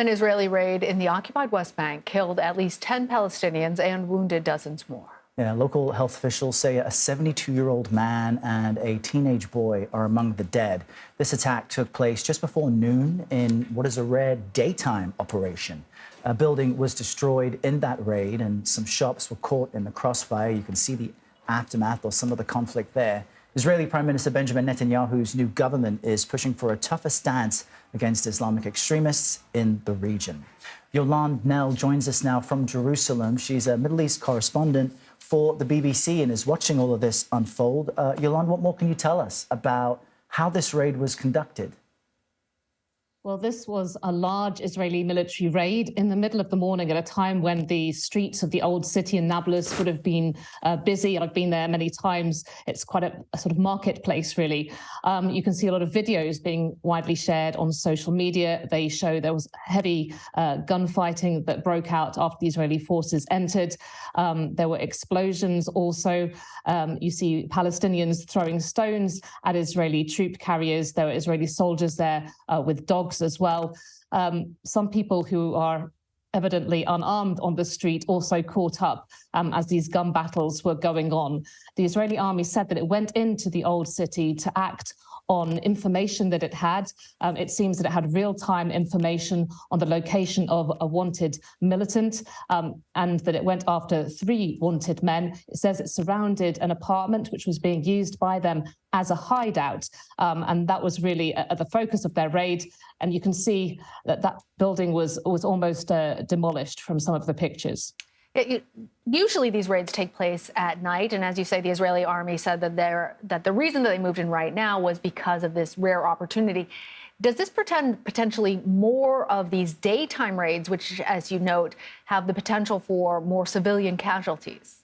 An Israeli raid in the occupied West Bank killed at least 10 Palestinians and wounded dozens more. Yeah, local health officials say a 72-year-old man and a teenage boy are among the dead. This attack took place just before noon in what is a rare daytime operation. A building was destroyed in that raid and some shops were caught in the crossfire. You can see the aftermath or some of the conflict there. Israeli Prime Minister Benjamin Netanyahu's new government is pushing for a tougher stance against Islamic extremists in the region. Yolande Knell joins us now from Jerusalem. She's a Middle East correspondent for the BBC and is watching all of this unfold. Yolande, what more can you tell us about how this raid was conducted? Well, this was a large Israeli military raid in the middle of the morning at a time when the streets of the old city in Nablus would have been busy. I've been there many times. It's quite a sort of marketplace, really. You can see a lot of videos being widely shared on social media. They show there was heavy gunfighting that broke out after the Israeli forces entered. There were explosions also. You see Palestinians throwing stones at Israeli troop carriers. There were Israeli soldiers there with dogs as well. Some people who are evidently unarmed on the street also caught up as these gun battles were going on. The Israeli army said that it went into the old city to act on information that it had. It seems that it had real-time information on the location of a wanted militant and that it went after 3 wanted men. It says it surrounded an apartment which was being used by them as a hideout. And that was really at the focus of their raid. And you can see that that building was almost demolished from some of the pictures. Usually these raids take place at night, and as you say, the Israeli army said that the reason that they moved in right now was because of this rare opportunity. Does this portend potentially more of these daytime raids, which, as you note, have the potential for more civilian casualties?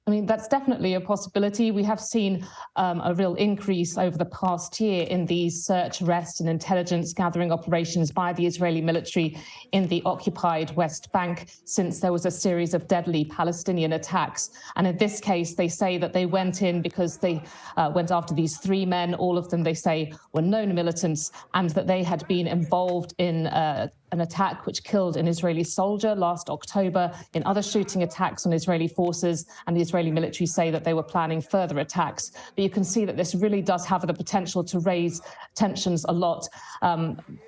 I mean, that's definitely a possibility. We have seen a real increase over the past year in these search, arrest and intelligence gathering operations by the Israeli military in the occupied West Bank since there was a series of deadly Palestinian attacks. And in this case, they say that they went in because they went after these 3 men. All of them, they say, were known militants and that they had been involved in an attack which killed an Israeli soldier last October, in other shooting attacks on Israeli forces, and the Israeli military say that they were planning further attacks. But you can see that this really does have the potential to raise tensions a lot.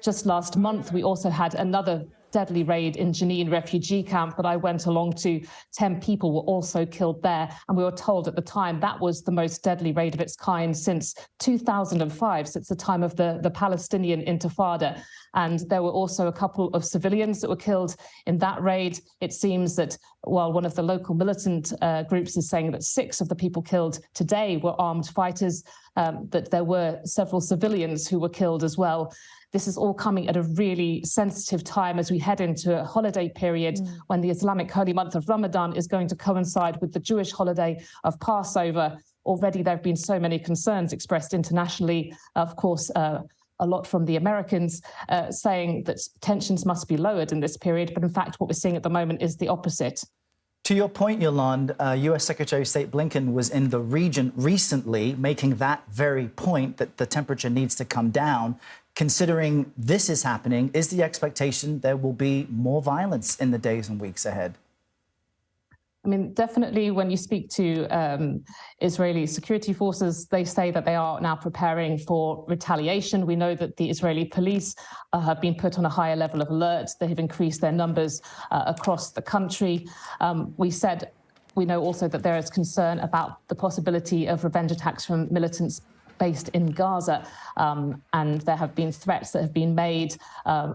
Just last month, we also had another deadly raid in Jenin refugee camp that I went along to. 10 people were also killed there. And we were told at the time that was the most deadly raid of its kind since 2005, since the time of the Palestinian Intifada. And there were also a couple of civilians that were killed in that raid. It seems that while one of the local militant groups is saying that 6 of the people killed today were armed fighters, that there were several civilians who were killed as well. This is all coming at a really sensitive time as we head into a holiday period when the Islamic holy month of Ramadan is going to coincide with the Jewish holiday of Passover. Already there have been so many concerns expressed internationally, of course, a lot from the Americans saying that tensions must be lowered in this period. But in fact, what we're seeing at the moment is the opposite. To your point, Yolande, U.S. Secretary of State Blinken was in the region recently making that very point that the temperature needs to come down. Considering this is happening, is the expectation there will be more violence in the days and weeks ahead? I mean, definitely when you speak to Israeli security forces, they say that they are now preparing for retaliation. We know that the Israeli police have been put on a higher level of alert. They have increased their numbers across the country. We know also that there is concern about the possibility of revenge attacks from militants based in Gaza, and there have been threats that have been made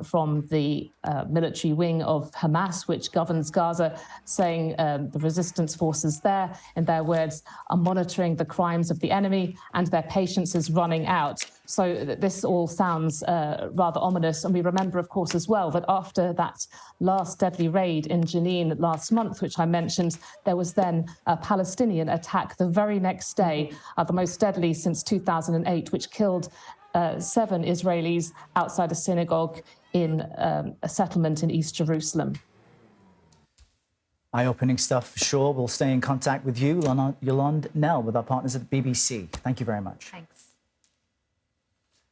from the military wing of Hamas, which governs Gaza, saying the resistance forces there, in their words, are monitoring the crimes of the enemy and their patience is running out. So this all sounds rather ominous. And we remember, of course, as well, that after that last deadly raid in Jenin last month, which I mentioned, there was then a Palestinian attack the very next day, the most deadly since 2008, which killed 7 Israelis outside a synagogue in a settlement in East Jerusalem. Eye-opening stuff for sure. We'll stay in contact with you, Yolande Knell, with our partners at the BBC. Thank you very much. Thanks.